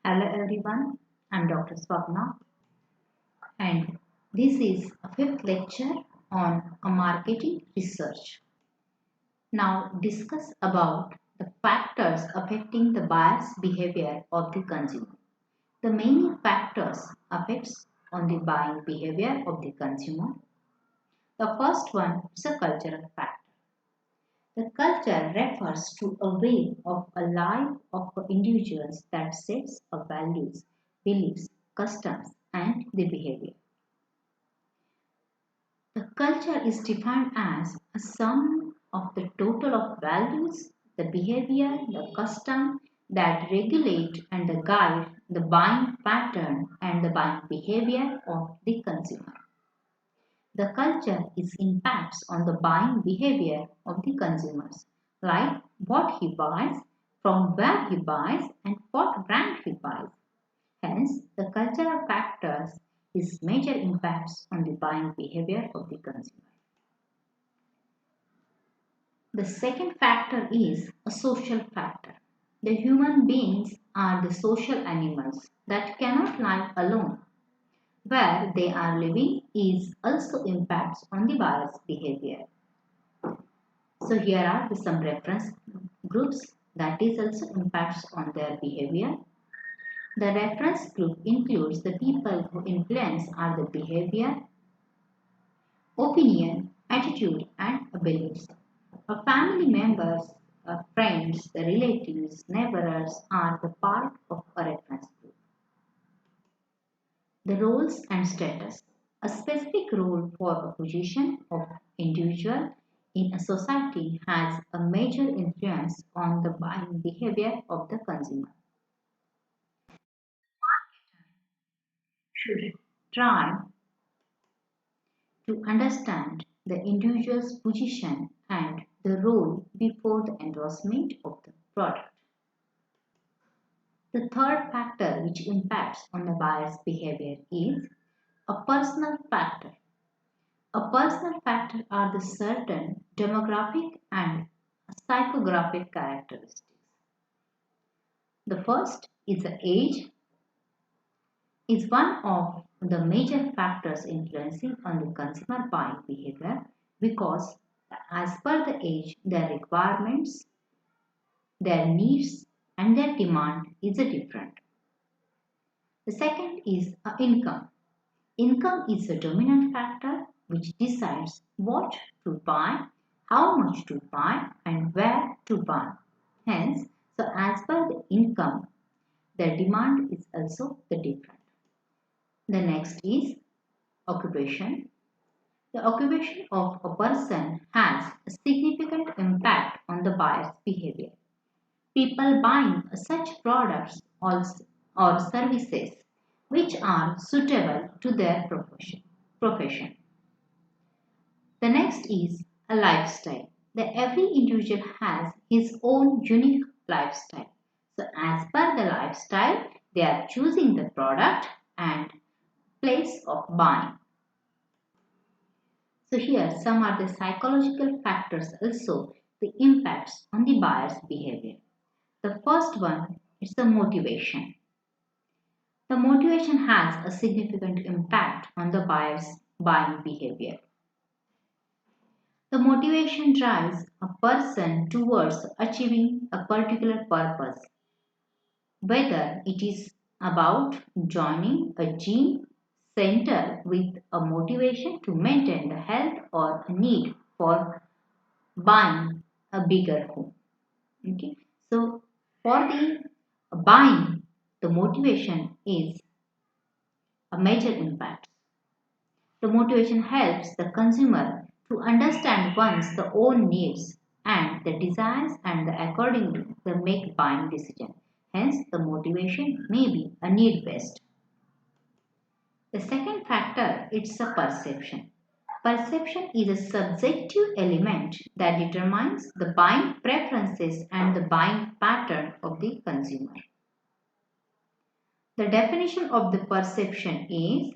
Hello everyone, I'm Dr. Swapna and this is a fifth lecture on a marketing research. Now discuss about the factors affecting the buyer's behavior of the consumer. The many factors affects on the buying behavior of the consumer. The first one is a cultural factor. The culture refers to a way of a life of individuals that sets of values, beliefs, customs, and the behavior. The culture is defined as a sum of the total of values, the behavior, the custom that regulate and guide the buying pattern and the buying behavior of the consumer. The culture is impacts on the buying behavior of the consumers, like what he buys, from where he buys, and what brand he buys. Hence, the cultural factors is major impacts on the buying behavior of the consumer. The second factor is a social factor. The human beings are the social animals that cannot live alone. Where they are living is also impacts on the buyer's behavior. So here are some reference groups that is also impacts on their behavior. The reference group includes the people who influence are the behavior, opinion, attitude and beliefs. Family members, friends, the relatives, neighbors are the part of a reference group. The roles and status. A specific role for a position of individual in a society has a major influence on the buying behavior of the consumer. Should try to understand the individual's position and the role before the endorsement of the product. The third factor which impacts on the buyer's behavior is a personal factor. A personal factor are the certain demographic and psychographic characteristics. The first is the age is one of the major factors influencing on the consumer buying behavior because as per the age their requirements, their needs and their demand is different. The second is income. Income is a dominant factor which decides what to buy, how much to buy and where to buy. Hence, so as per the income, the demand is also the different. The next is occupation. The occupation of a person has a significant impact on the buyer's behavior. People buying such products or services which are suitable to their profession. The next is a lifestyle. That every individual has his own unique lifestyle. So as per the lifestyle, they are choosing the product and place of buying. So here some are the psychological factors also the impacts on the buyer's behavior. The first one is the motivation. The motivation has a significant impact on the buyer's buying behavior. The motivation drives a person towards achieving a particular purpose, whether it is about joining a gym center with a motivation to maintain the health or a need for buying a bigger home. Okay, so for the buying, the motivation is a major impact. The motivation helps the consumer to understand one's the own needs and the desires and accordingly they make buying decision. Hence, the motivation may be a need based. The second factor is a perception. Perception is a subjective element that determines the buying preferences and the buying pattern of the consumer. The definition of the perception is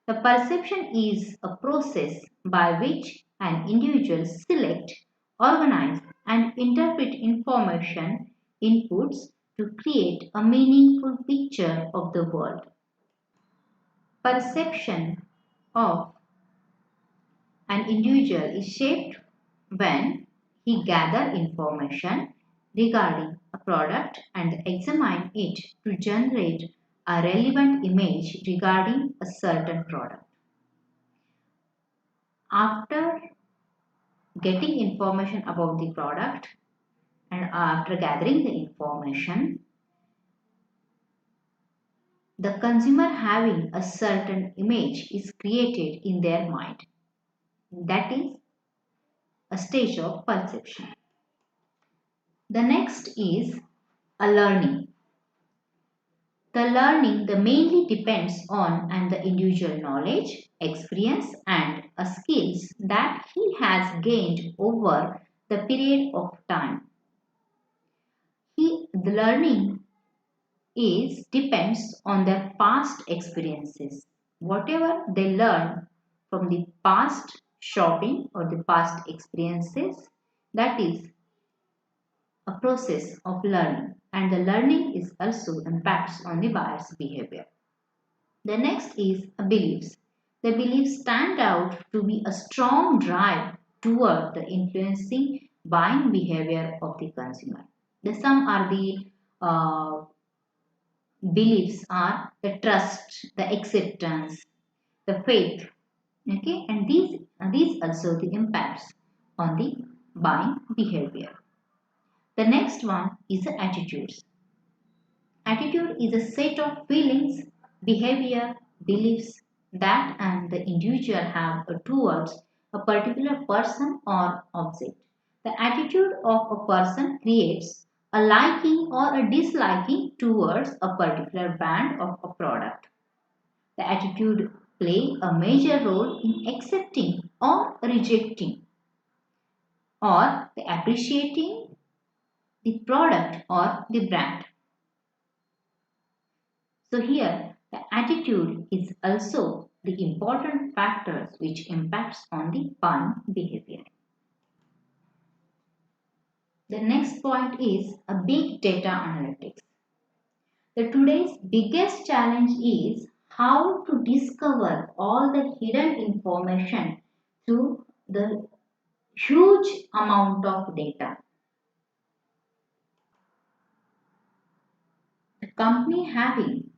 the perception is a process by which an individual select, organize and interpret information, inputs to create a meaningful picture of the world. Perception of an individual is shaped when he gathers information regarding a product and examines it to generate a relevant image regarding a certain product. After getting information about the product and after gathering the information, the consumer having a certain image is created in their mind. That is a stage of perception. The next is a learning. The learning the mainly depends on and the individual knowledge, experience and skills that he has gained over the period of time. The learning is depends on their past experiences. Whatever they learn from the past shopping or the past experiences, that is a process of learning, and the learning is also impacts on the buyer's behavior. The next is beliefs. The beliefs stand out to be a strong drive toward the influencing buying behavior of the consumer. The some are the beliefs are the trust, the acceptance, the faith. Okay, and these also the impacts on the buying behavior. The next one is the attitudes. Attitude is a set of feelings, behavior, beliefs that and the individual have towards a particular person or object. The attitude of a person creates a liking or a disliking towards a particular brand of a product. The attitude play a major role in accepting or rejecting or the appreciating the product or the brand. So here the attitude is also the important factors which impacts on the buying behavior. The next point is a big data analytics. The today's biggest challenge is how to discover all the hidden information through the huge amount of data. The company having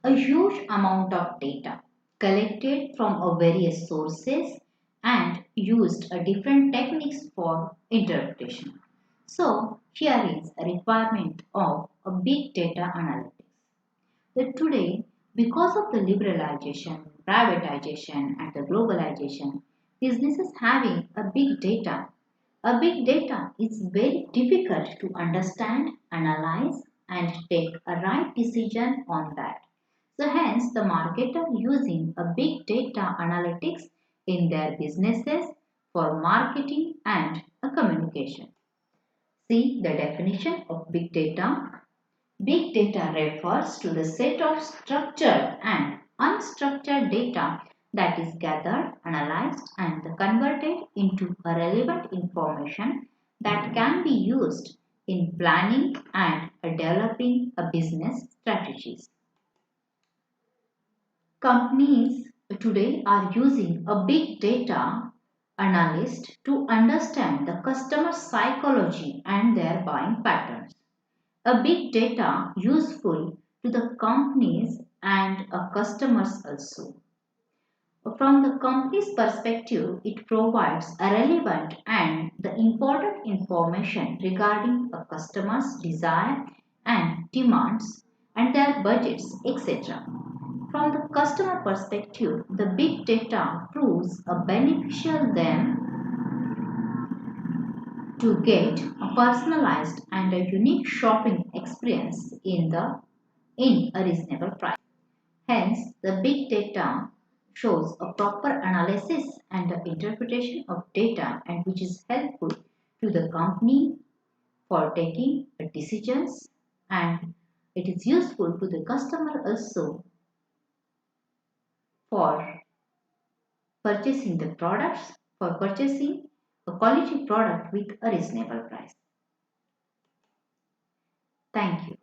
a huge amount of data collected from various sources and used different techniques for interpretation. So here is a requirement of a big data analytics. That today, because of the liberalization, privatization and the globalization, businesses having a big data. A big data is very difficult to understand, analyze and take a right decision on that. So hence the marketer using a big data analytics in their businesses for marketing and a communication. See the definition of big data. Big data refers to the set of structured and unstructured data that is gathered, analyzed and converted into a relevant information that can be used in planning and developing a business strategies. Companies today are using a big data analyst to understand the customer psychology and their buying patterns. A big data useful to the companies and customers also. From the company's perspective, it provides a relevant and the important information regarding a customer's desire and demands and their budgets, etc. From the customer perspective, the big data proves a beneficial them to get a personalized and a unique shopping experience in a reasonable price. Hence, the big data shows a proper analysis and interpretation of data and which is helpful to the company for taking decisions, and it is useful to the customer also for purchasing the products, for purchasing a quality product with a reasonable price. Thank you.